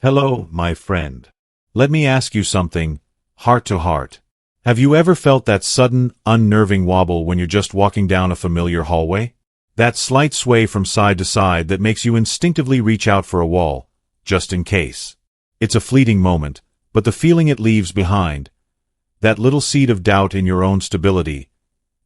Hello, my friend. Let me ask you something, heart to heart. Have you ever felt that sudden, unnerving wobble when you're just walking down a familiar hallway? That slight sway from side to side that makes you instinctively reach out for a wall, just in case. It's a fleeting moment, but the feeling it leaves behind, that little seed of doubt in your own stability,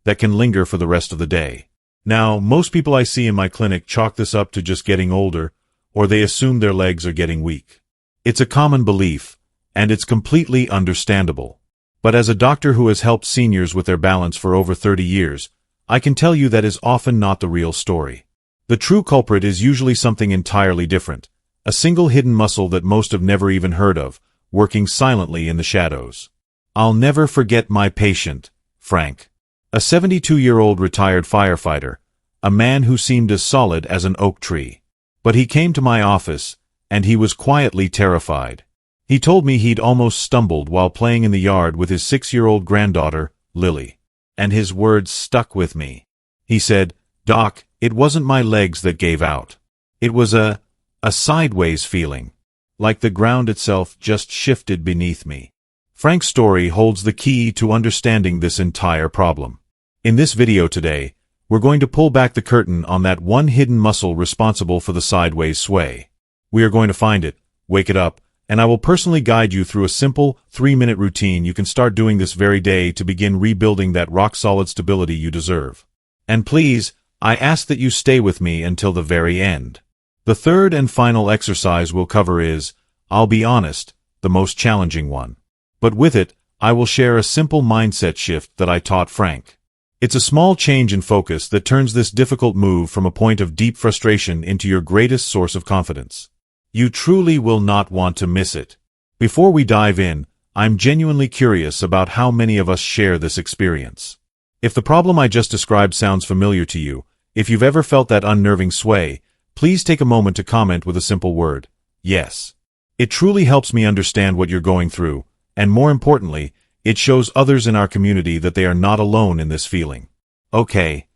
that can linger for the rest of the day. Now, most people I see in my clinic chalk this up to just getting older, or they assume their legs are getting weak. It's a common belief, and it's completely understandable. But as a doctor who has helped seniors with their balance for over 30 years, I can tell you that is often not the real story. The true culprit is usually something entirely different, a single hidden muscle that most have never even heard of, working silently in the shadows. I'll never forget my patient, Frank. A 72-year-old retired firefighter, a man who seemed as solid as an oak tree. But he came to my office, and he was quietly terrified. He told me he'd almost stumbled while playing in the yard with his 6-year-old granddaughter, Lily. And his words stuck with me. He said, "Doc, it wasn't my legs that gave out. It was a sideways feeling, like the ground itself just shifted beneath me." Frank's story holds the key to understanding this entire problem. In this video today, we're going to pull back the curtain on that one hidden muscle responsible for the sideways sway. We are going to find it, wake it up, and I will personally guide you through a simple 3-minute routine you can start doing this very day to begin rebuilding that rock-solid stability you deserve. And please, I ask that you stay with me until the very end. The third and final exercise we'll cover is, I'll be honest, the most challenging one. But with it, I will share a simple mindset shift that I taught Frank. It's a small change in focus that turns this difficult move from a point of deep frustration into your greatest source of confidence. You truly will not want to miss it. Before we dive in, I'm genuinely curious about how many of us share this experience. If the problem I just described sounds familiar to you, if you've ever felt that unnerving sway, please take a moment to comment with a simple word, yes. It truly helps me understand what you're going through, and more importantly, it shows others in our community that they are not alone in this feeling. Okay,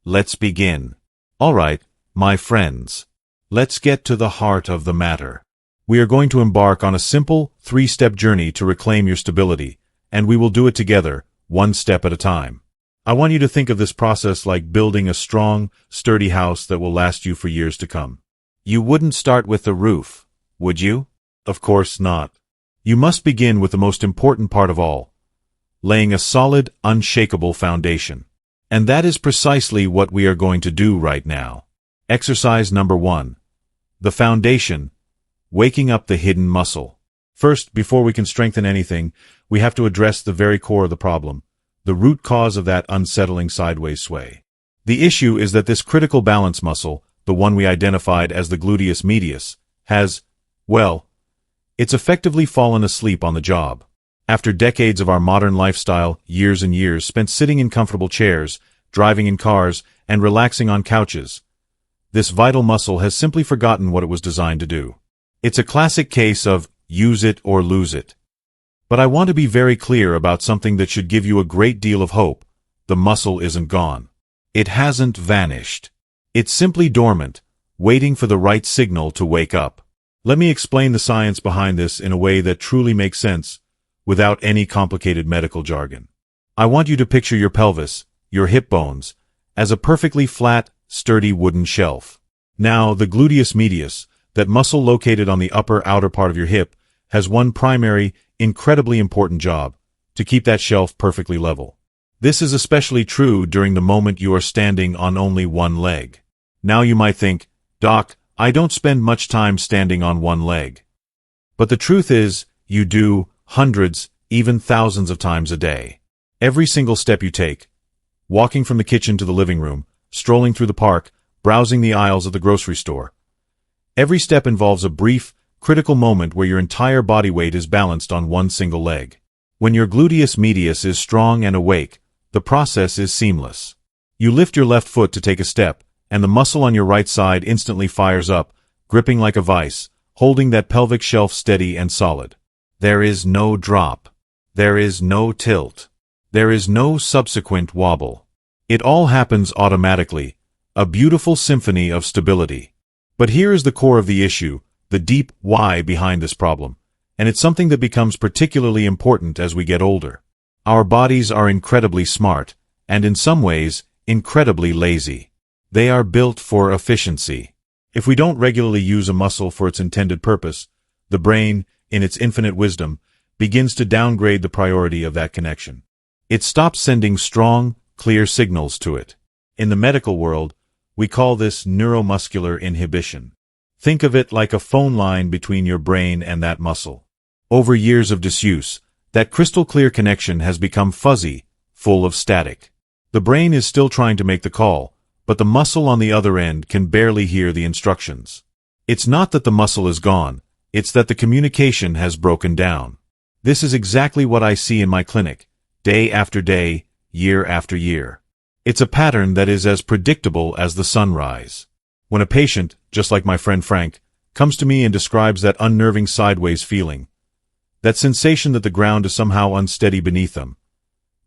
let's begin. Alright, my friends. Let's get to the heart of the matter. We are going to embark on a simple, 3-step journey to reclaim your stability, and we will do it together, one step at a time. I want you to think of this process like building a strong, sturdy house that will last you for years to come. You wouldn't start with the roof, would you? Of course not. You must begin with the most important part of all, laying a solid, unshakable foundation. And that is precisely what we are going to do right now. Exercise number 1. The foundation, waking up the hidden muscle. First, before we can strengthen anything, we have to address the very core of the problem, the root cause of that unsettling sideways sway. The issue is that this critical balance muscle, the one we identified as the gluteus medius, has, well, it's effectively fallen asleep on the job. After decades of our modern lifestyle, years and years spent sitting in comfortable chairs, driving in cars, and relaxing on couches, this vital muscle has simply forgotten what it was designed to do. It's a classic case of use it or lose it. But I want to be very clear about something that should give you a great deal of hope. The muscle isn't gone. It hasn't vanished. It's simply dormant, waiting for the right signal to wake up. Let me explain the science behind this in a way that truly makes sense, without any complicated medical jargon. I want you to picture your pelvis, your hip bones, as a perfectly flat, sturdy wooden shelf. Now, the gluteus medius, that muscle located on the outer part of your hip, has one primary, incredibly important job, to keep that shelf perfectly level. This is especially true during the moment you are standing on only one leg. Now you might think, Doc, I don't spend much time standing on one leg. But the truth is, you do, hundreds, even thousands of times a day. Every single step you take, walking from the kitchen to the living room, strolling through the park, browsing the aisles of the grocery store. Every step involves a brief, critical moment where your entire body weight is balanced on one single leg. When your gluteus medius is strong and awake, the process is seamless. You lift your left foot to take a step, and the muscle on your right side instantly fires up, gripping like a vice, holding that pelvic shelf steady and solid. There is no drop. There is no tilt. There is no subsequent wobble. It all happens automatically, a beautiful symphony of stability. But here is the core of the issue, the deep why behind this problem, and it's something that becomes particularly important as we get older. Our bodies are incredibly smart, and in some ways, incredibly lazy. They are built for efficiency. If we don't regularly use a muscle for its intended purpose, the brain, in its infinite wisdom, begins to downgrade the priority of that connection. It stops sending strong, clear signals to it. In the medical world, we call this neuromuscular inhibition. Think of it like a phone line between your brain and that muscle. Over years of disuse, that crystal-clear connection has become fuzzy, full of static. The brain is still trying to make the call, but the muscle on the other end can barely hear the instructions. It's not that the muscle is gone, it's that the communication has broken down. This is exactly what I see in my clinic, day after day, year after year. It's a pattern that is as predictable as the sunrise. When a patient, just like my friend Frank, comes to me and describes that unnerving sideways feeling, that sensation that the ground is somehow unsteady beneath them,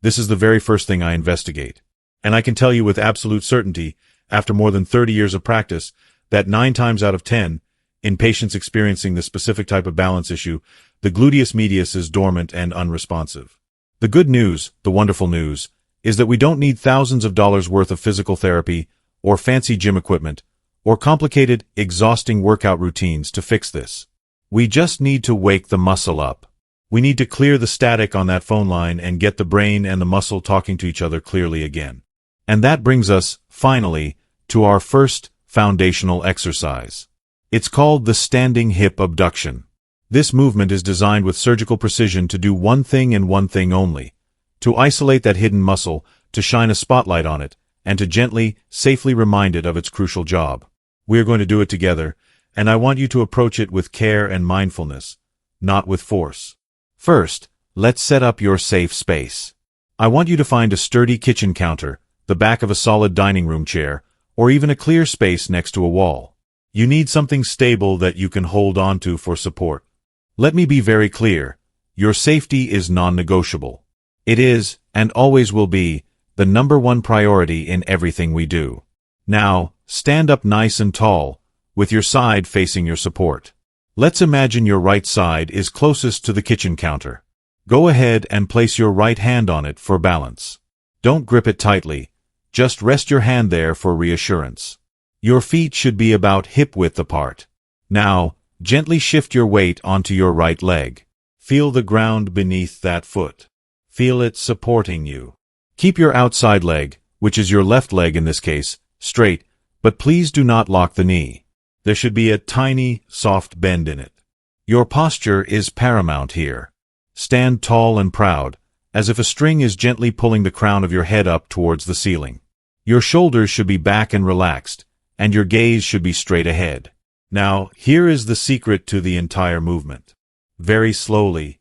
this is the very first thing I investigate. And I can tell you with absolute certainty, after more than 30 years of practice, that 9 times out of 10, in patients experiencing this specific type of balance issue, the gluteus medius is dormant and unresponsive. The good news, the wonderful news, is that we don't need thousands of dollars worth of physical therapy, or fancy gym equipment, or complicated, exhausting workout routines to fix this. We just need to wake the muscle up. We need to clear the static on that phone line and get the brain and the muscle talking to each other clearly again. And that brings us, finally, to our first foundational exercise. It's called the standing hip abduction. This movement is designed with surgical precision to do one thing and one thing only: to isolate that hidden muscle, to shine a spotlight on it, and to gently, safely remind it of its crucial job. We are going to do it together, and I want you to approach it with care and mindfulness, not with force. First, let's set up your safe space. I want you to find a sturdy kitchen counter, the back of a solid dining room chair, or even a clear space next to a wall. You need something stable that you can hold onto for support. Let me be very clear. Your safety is non-negotiable. It is, and always will be, the #1 priority in everything we do. Now, stand up nice and tall, with your side facing your support. Let's imagine your right side is closest to the kitchen counter. Go ahead and place your right hand on it for balance. Don't grip it tightly, just rest your hand there for reassurance. Your feet should be about hip-width apart. Now, gently shift your weight onto your right leg. Feel the ground beneath that foot. Feel it supporting you. Keep your outside leg, which is your left leg in this case, straight, but please do not lock the knee. There should be a tiny, soft bend in it. Your posture is paramount here. Stand tall and proud, as if a string is gently pulling the crown of your head up towards the ceiling. Your shoulders should be back and relaxed, and your gaze should be straight ahead. Now, here is the secret to the entire movement. Very slowly,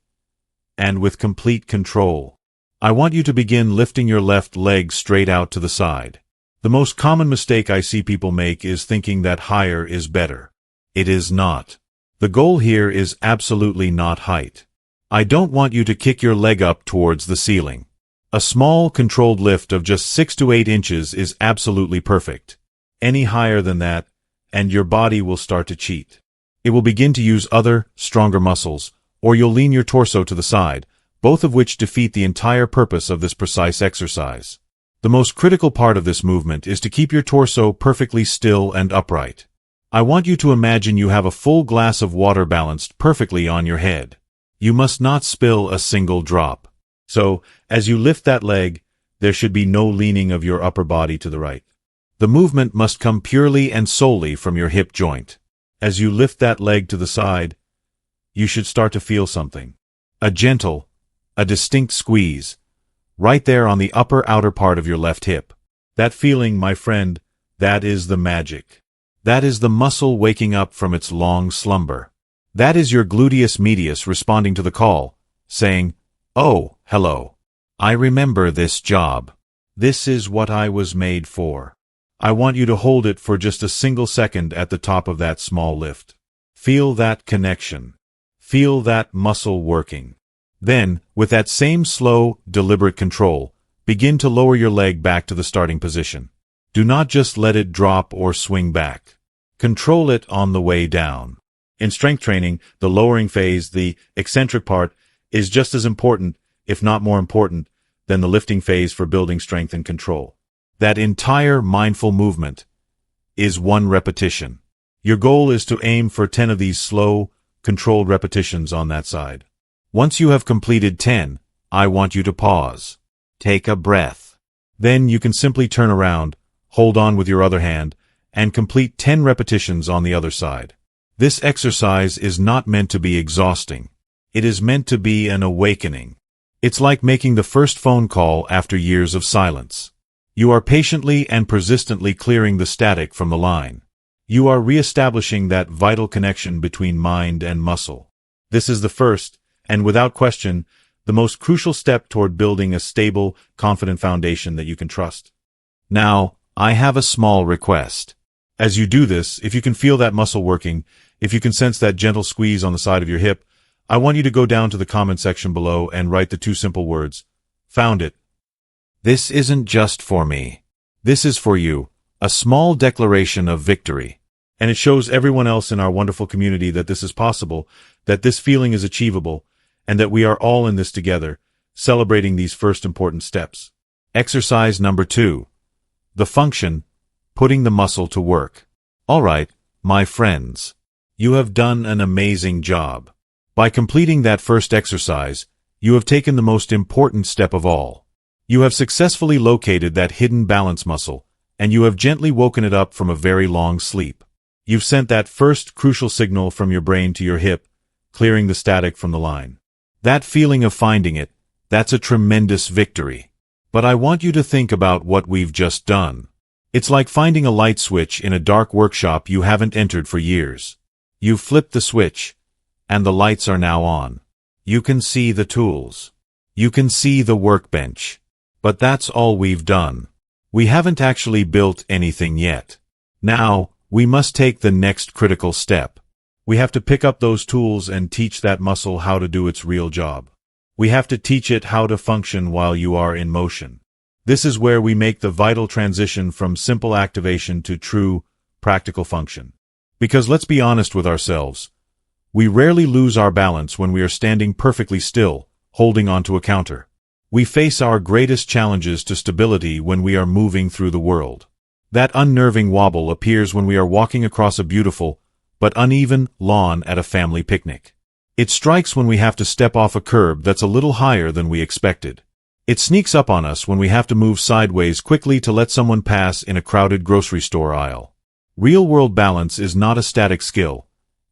and with complete control, I want you to begin lifting your left leg straight out to the side. The most common mistake I see people make is thinking that higher is better. It is not. The goal here is absolutely not height. I don't want you to kick your leg up towards the ceiling. A small, controlled lift of just 6 to 8 inches is absolutely perfect. Any higher than that, and your body will start to cheat. It will begin to use other, stronger muscles, or you'll lean your torso to the side, both of which defeat the entire purpose of this precise exercise. The most critical part of this movement is to keep your torso perfectly still and upright. I want you to imagine you have a full glass of water balanced perfectly on your head. You must not spill a single drop. So, as you lift that leg, there should be no leaning of your upper body to the right. The movement must come purely and solely from your hip joint. As you lift that leg to the side, you should start to feel something. A gentle, a distinct squeeze, right there on the upper outer part of your left hip. That feeling, my friend, that is the magic. That is the muscle waking up from its long slumber. That is your gluteus medius responding to the call, saying, "Oh, hello. I remember this job. This is what I was made for." I want you to hold it for just a single second at the top of that small lift. Feel that connection. Feel that muscle working. Then, with that same slow, deliberate control, begin to lower your leg back to the starting position. Do not just let it drop or swing back. Control it on the way down. In strength training, the lowering phase, the eccentric part, is just as important, if not more important, than the lifting phase for building strength and control. That entire mindful movement is one repetition. Your goal is to aim for 10 of these slow, controlled repetitions on that side. Once you have completed 10, I want you to pause. Take a breath. Then you can simply turn around, hold on with your other hand, and complete 10 repetitions on the other side. This exercise is not meant to be exhausting. It is meant to be an awakening. It's like making the first phone call after years of silence. You are patiently and persistently clearing the static from the line. You are re-establishing that vital connection between mind and muscle. This is the first, and without question, the most crucial step toward building a stable, confident foundation that you can trust. Now, I have a small request. As you do this, if you can feel that muscle working, if you can sense that gentle squeeze on the side of your hip, I want you to go down to the comment section below and write the 2 simple words. Found it. This isn't just for me. This is for you, a small declaration of victory. And it shows everyone else in our wonderful community that this is possible, that this feeling is achievable, and that we are all in this together, celebrating these first important steps. Exercise number 2. The function, putting the muscle to work. All right, my friends. You have done an amazing job. By completing that first exercise, you have taken the most important step of all. You have successfully located that hidden balance muscle, and you have gently woken it up from a very long sleep. You've sent that first crucial signal from your brain to your hip, clearing the static from the line. That feeling of finding it, that's a tremendous victory. But I want you to think about what we've just done. It's like finding a light switch in a dark workshop you haven't entered for years. You've flipped the switch, and the lights are now on. You can see the tools. You can see the workbench. But that's all we've done. We haven't actually built anything yet. Now, we must take the next critical step. We have to pick up those tools and teach that muscle how to do its real job. We have to teach it how to function while you are in motion. This is where we make the vital transition from simple activation to true, practical function. Because let's be honest with ourselves. We rarely lose our balance when we are standing perfectly still, holding onto a counter. We face our greatest challenges to stability when we are moving through the world. That unnerving wobble appears when we are walking across a beautiful, but uneven, lawn at a family picnic. It strikes when we have to step off a curb that's a little higher than we expected. It sneaks up on us when we have to move sideways quickly to let someone pass in a crowded grocery store aisle. Real-world balance is not a static skill.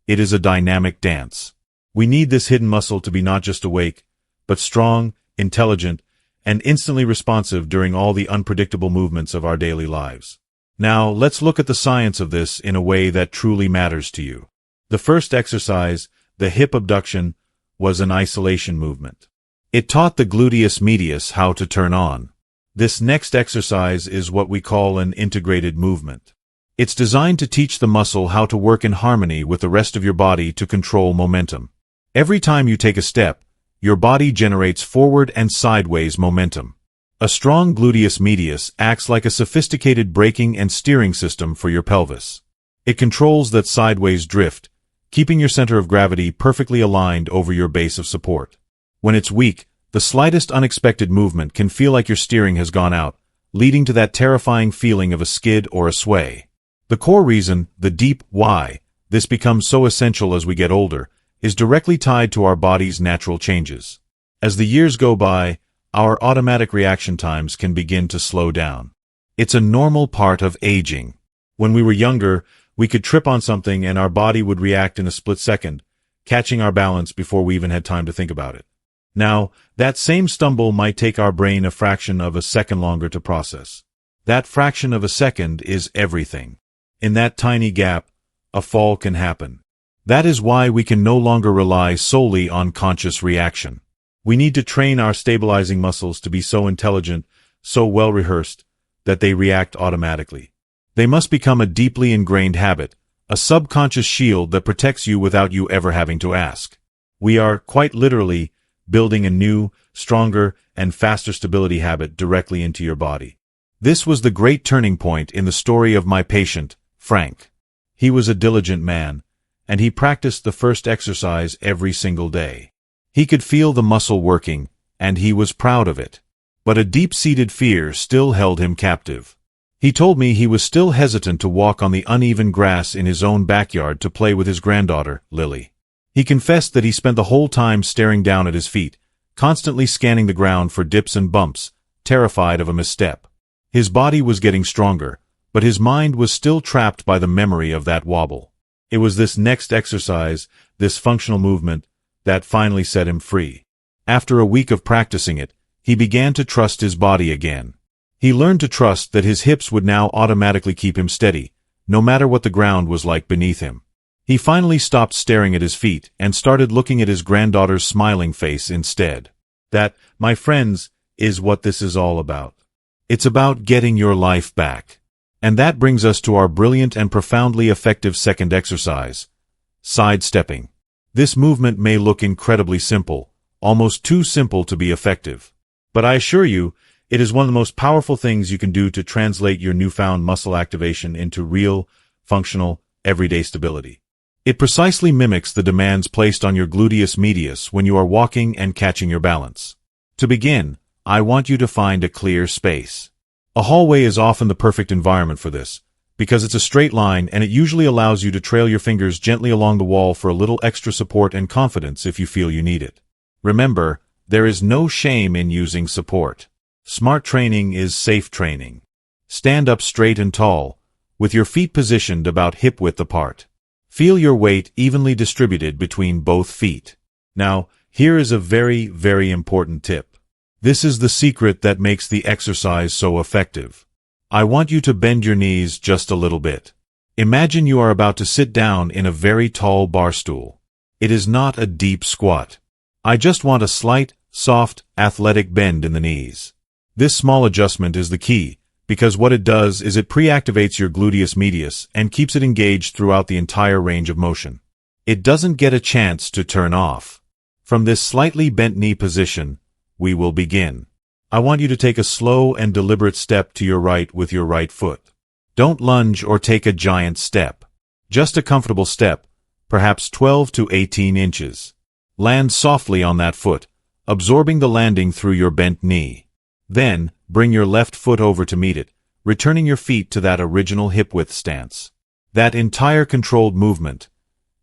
It is a dynamic dance. We need this hidden muscle to be not just awake, but strong, intelligent, and instantly responsive during all the unpredictable movements of our daily lives. Now, let's look at the science of this in a way that truly matters to you. The first exercise, the hip abduction, was an isolation movement. It taught the gluteus medius how to turn on. This next exercise is what we call an integrated movement. It's designed to teach the muscle how to work in harmony with the rest of your body to control momentum. Every time you take a step, your body generates forward and sideways momentum. A strong gluteus medius acts like a sophisticated braking and steering system for your pelvis. It controls that sideways drift, keeping your center of gravity perfectly aligned over your base of support. When it's weak, the slightest unexpected movement can feel like your steering has gone out, leading to that terrifying feeling of a skid or a sway. The core reason, the deep why, this becomes so essential as we get older, is directly tied to our body's natural changes. As the years go by, our automatic reaction times can begin to slow down. It's a normal part of aging. When we were younger, we could trip on something and our body would react in a split second, catching our balance before we even had time to think about it. Now, that same stumble might take our brain a fraction of a second longer to process. That fraction of a second is everything. In that tiny gap, a fall can happen. That is why we can no longer rely solely on conscious reaction. We need to train our stabilizing muscles to be so intelligent, so well-rehearsed, that they react automatically. They must become a deeply ingrained habit, a subconscious shield that protects you without you ever having to ask. We are, quite literally, building a new, stronger, and faster stability habit directly into your body. This was the great turning point in the story of my patient, Frank. He was a diligent man, and he practiced the first exercise every single day. He could feel the muscle working, and he was proud of it. But a deep-seated fear still held him captive. He told me he was still hesitant to walk on the uneven grass in his own backyard to play with his granddaughter, Lily. He confessed that he spent the whole time staring down at his feet, constantly scanning the ground for dips and bumps, terrified of a misstep. His body was getting stronger, but his mind was still trapped by the memory of that wobble. It was this next exercise, this functional movement, that finally set him free. After a week of practicing it, he began to trust his body again. He learned to trust that his hips would now automatically keep him steady, no matter what the ground was like beneath him. He finally stopped staring at his feet and started looking at his granddaughter's smiling face instead. That, my friends, is what this is all about. It's about getting your life back. And that brings us to our brilliant and profoundly effective second exercise, sidestepping. This movement may look incredibly simple, almost too simple to be effective. But I assure you, it is one of the most powerful things you can do to translate your newfound muscle activation into real, functional, everyday stability. It precisely mimics the demands placed on your gluteus medius when you are walking and catching your balance. To begin, I want you to find a clear space. A hallway is often the perfect environment for this, because it's a straight line and it usually allows you to trail your fingers gently along the wall for a little extra support and confidence if you feel you need it. Remember, there is no shame in using support. Smart training is safe training. Stand up straight and tall, with your feet positioned about hip-width apart. Feel your weight evenly distributed between both feet. Now, here is a very, very important tip. This is the secret that makes the exercise so effective. I want you to bend your knees just a little bit. Imagine you are about to sit down in a very tall bar stool. It is not a deep squat. I just want a slight, soft, athletic bend in the knees. This small adjustment is the key, because what it does is it pre-activates your gluteus medius and keeps it engaged throughout the entire range of motion. It doesn't get a chance to turn off. From this slightly bent knee position, we will begin. I want you to take a slow and deliberate step to your right with your right foot. Don't lunge or take a giant step. Just a comfortable step, perhaps 12 to 18 inches. Land softly on that foot, absorbing the landing through your bent knee. Then, bring your left foot over to meet it, returning your feet to that original hip-width stance. That entire controlled movement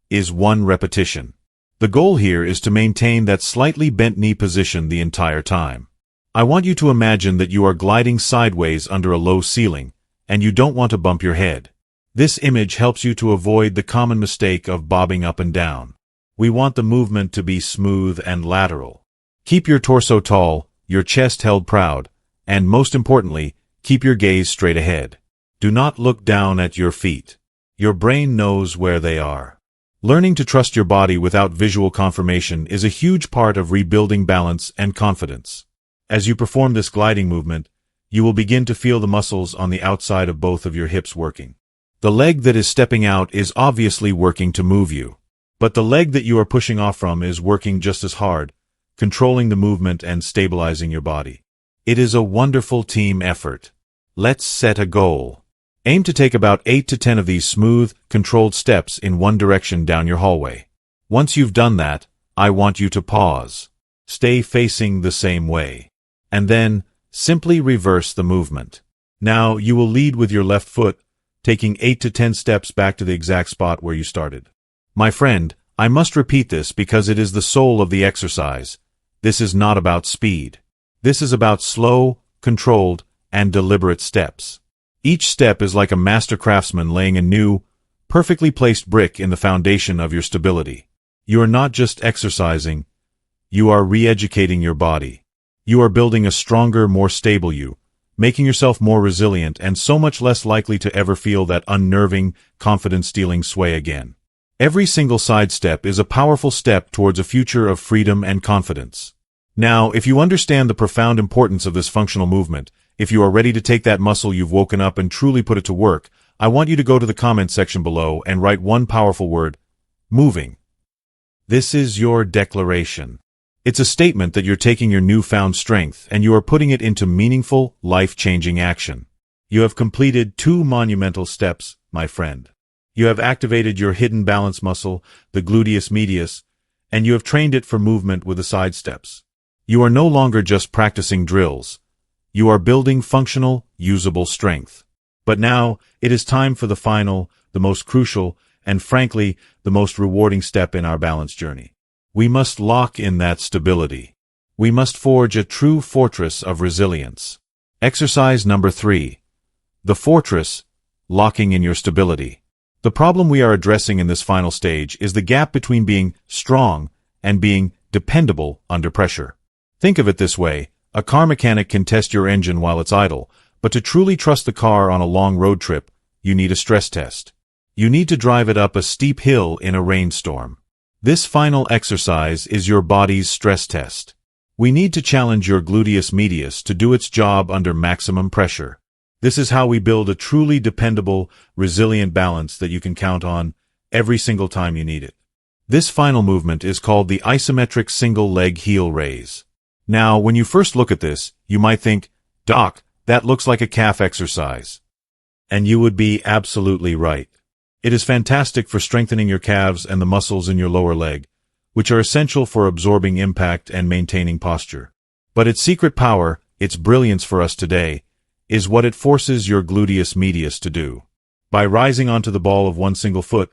is one repetition. The goal here is to maintain that slightly bent knee position the entire time. I want you to imagine that you are gliding sideways under a low ceiling, and you don't want to bump your head. This image helps you to avoid the common mistake of bobbing up and down. We want the movement to be smooth and lateral. Keep your torso tall, your chest held proud, and most importantly, keep your gaze straight ahead. Do not look down at your feet. Your brain knows where they are. Learning to trust your body without visual confirmation is a huge part of rebuilding balance and confidence. As you perform this gliding movement, you will begin to feel the muscles on the outside of both of your hips working. The leg that is stepping out is obviously working to move you, but the leg that you are pushing off from is working just as hard, controlling the movement and stabilizing your body. It is a wonderful team effort. Let's set a goal. Aim to take about 8 to 10 of these smooth, controlled steps in one direction down your hallway. Once you've done that, I want you to pause. Stay facing the same way. And then, simply reverse the movement. Now, you will lead with your left foot, taking 8 to 10 steps back to the exact spot where you started. My friend, I must repeat this because it is the soul of the exercise. This is not about speed. This is about slow, controlled, and deliberate steps. Each step is like a master craftsman laying a new, perfectly placed brick in the foundation of your stability. You are not just exercising, you are re-educating your body. You are building a stronger, more stable you, making yourself more resilient and so much less likely to ever feel that unnerving, confidence-stealing sway again. Every single side step is a powerful step towards a future of freedom and confidence. Now, if you understand the profound importance of this functional movement, if you are ready to take that muscle you've woken up and truly put it to work, I want you to go to the comment section below and write one powerful word: moving. This is your declaration. It's a statement that you're taking your newfound strength and you are putting it into meaningful, life-changing action. You have completed 2 monumental steps, my friend. You have activated your hidden balance muscle, the gluteus medius, and you have trained it for movement with the side steps. You are no longer just practicing drills. You are building functional, usable strength. But now, it is time for the final, the most crucial, and frankly, the most rewarding step in our balance journey. We must lock in that stability. We must forge a true fortress of resilience. Exercise number 3. The fortress, locking in your stability. The problem we are addressing in this final stage is the gap between being strong and being dependable under pressure. Think of it this way: a car mechanic can test your engine while it's idle, but to truly trust the car on a long road trip, you need a stress test. You need to drive it up a steep hill in a rainstorm. This final exercise is your body's stress test. We need to challenge your gluteus medius to do its job under maximum pressure. This is how we build a truly dependable, resilient balance that you can count on every single time you need it. This final movement is called the isometric single-leg heel raise. Now, when you first look at this, you might think, "Doc, that looks like a calf exercise." And you would be absolutely right. It is fantastic for strengthening your calves and the muscles in your lower leg, which are essential for absorbing impact and maintaining posture. But its secret power, its brilliance for us today, is what it forces your gluteus medius to do. By rising onto the ball of one single foot,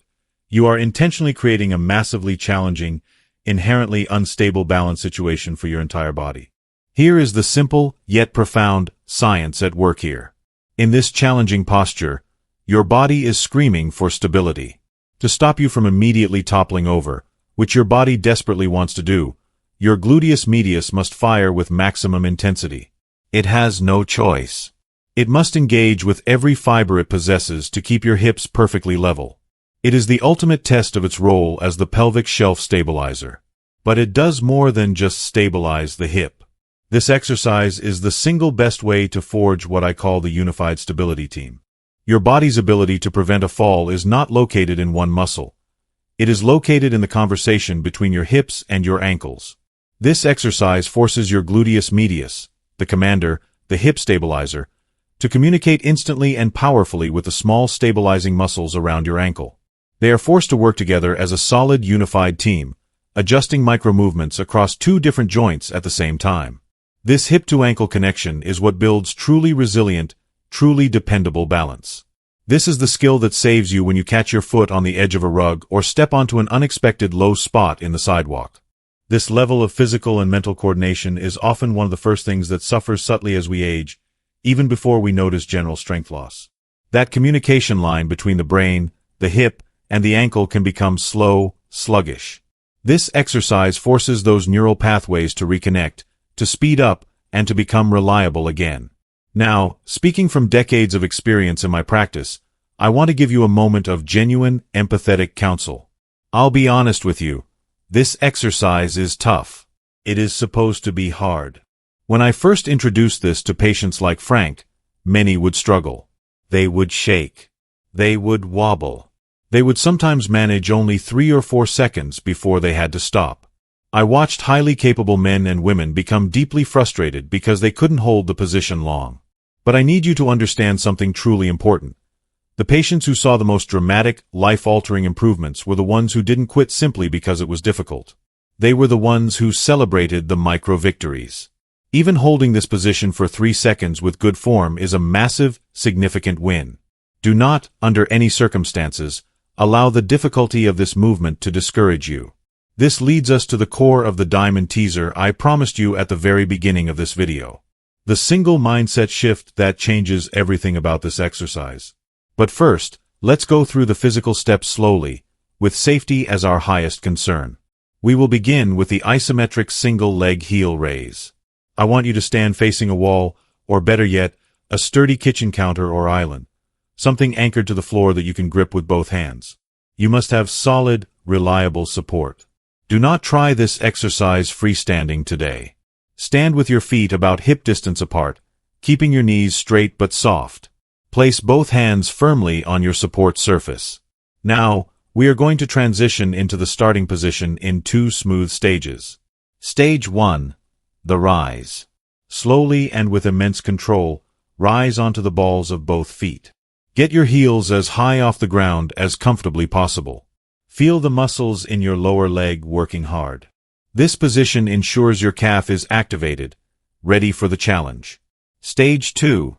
you are intentionally creating a massively challenging, inherently unstable balance situation for your entire body. Here is the simple, yet profound, science at work here. In this challenging posture, your body is screaming for stability. To stop you from immediately toppling over, which your body desperately wants to do, your gluteus medius must fire with maximum intensity. It has no choice. It must engage with every fiber it possesses to keep your hips perfectly level. It is the ultimate test of its role as the pelvic shelf stabilizer. But it does more than just stabilize the hip. This exercise is the single best way to forge what I call the unified stability team. Your body's ability to prevent a fall is not located in one muscle. It is located in the conversation between your hips and your ankles. This exercise forces your gluteus medius, the commander, the hip stabilizer, to communicate instantly and powerfully with the small stabilizing muscles around your ankle. They are forced to work together as a solid, unified team, adjusting micro-movements across two different joints at the same time. This hip-to-ankle connection is what builds truly resilient, truly dependable balance. This is the skill that saves you when you catch your foot on the edge of a rug or step onto an unexpected low spot in the sidewalk. This level of physical and mental coordination is often one of the first things that suffers subtly as we age, even before we notice general strength loss. That communication line between the brain, the hip, and the ankle can become slow, sluggish. This exercise forces those neural pathways to reconnect, to speed up, and to become reliable again. Now, speaking from decades of experience in my practice, I want to give you a moment of genuine, empathetic counsel. I'll be honest with you. This exercise is tough. It is supposed to be hard. When I first introduced this to patients like Frank, many would struggle. They would shake. They would wobble. They would sometimes manage only 3 or 4 seconds before they had to stop. I watched highly capable men and women become deeply frustrated because they couldn't hold the position long. But I need you to understand something truly important. The patients who saw the most dramatic, life-altering improvements were the ones who didn't quit simply because it was difficult. They were the ones who celebrated the micro-victories. Even holding this position for 3 seconds with good form is a massive, significant win. Do not, under any circumstances, allow the difficulty of this movement to discourage you. This leads us to the core of the diamond teaser I promised you at the very beginning of this video. The single mindset shift that changes everything about this exercise. But first, let's go through the physical steps slowly, with safety as our highest concern. We will begin with the isometric single-leg heel raise. I want you to stand facing a wall, or better yet, a sturdy kitchen counter or island, something anchored to the floor that you can grip with both hands. You must have solid, reliable support. Do not try this exercise freestanding today. Stand with your feet about hip distance apart, keeping your knees straight but soft. Place both hands firmly on your support surface. Now, we are going to transition into the starting position in 2 smooth stages. Stage 1. The rise. Slowly and with immense control, rise onto the balls of both feet. Get your heels as high off the ground as comfortably possible. Feel the muscles in your lower leg working hard. This position ensures your calf is activated, ready for the challenge. Stage 2.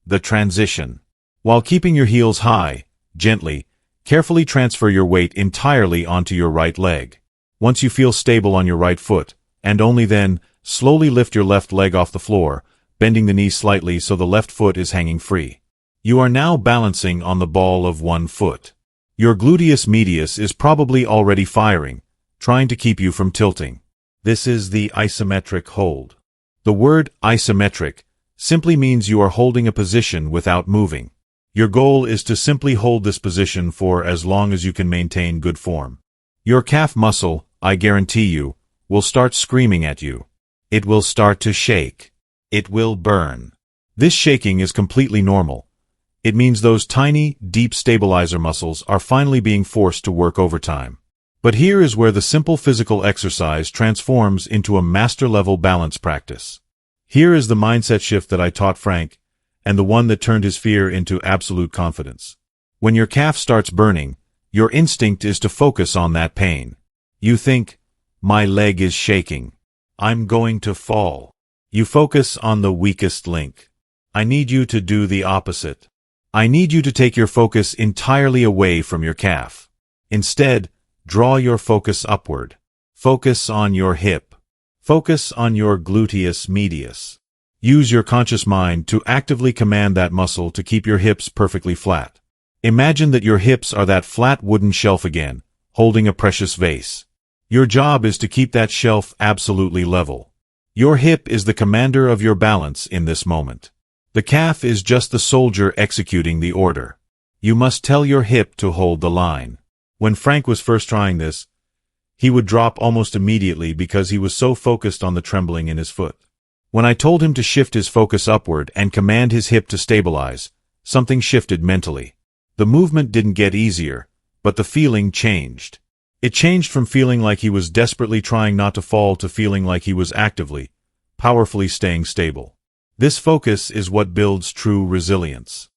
The transition. While keeping your heels high, gently, carefully transfer your weight entirely onto your right leg. Once you feel stable on your right foot, and only then, slowly lift your left leg off the floor, bending the knee slightly so the left foot is hanging free. You are now balancing on the ball of one foot. Your gluteus medius is probably already firing, trying to keep you from tilting. This is the isometric hold. The word isometric simply means you are holding a position without moving. Your goal is to simply hold this position for as long as you can maintain good form. Your calf muscle, I guarantee you, will start screaming at you. It will start to shake. It will burn. This shaking is completely normal. It means those tiny, deep stabilizer muscles are finally being forced to work overtime. But here is where the simple physical exercise transforms into a master-level balance practice. Here is the mindset shift that I taught Frank, and the one that turned his fear into absolute confidence. When your calf starts burning, your instinct is to focus on that pain. You think, my leg is shaking. I'm going to fall. You focus on the weakest link. I need you to do the opposite. I need you to take your focus entirely away from your calf. Instead, draw your focus upward. Focus on your hip. Focus on your gluteus medius. Use your conscious mind to actively command that muscle to keep your hips perfectly flat. Imagine that your hips are that flat wooden shelf again, holding a precious vase. Your job is to keep that shelf absolutely level. Your hip is the commander of your balance in this moment. The calf is just the soldier executing the order. You must tell your hip to hold the line. When Frank was first trying this, he would drop almost immediately because he was so focused on the trembling in his foot. When I told him to shift his focus upward and command his hip to stabilize, something shifted mentally. The movement didn't get easier, but the feeling changed. It changed from feeling like he was desperately trying not to fall to feeling like he was actively, powerfully staying stable. This focus is what builds true resilience.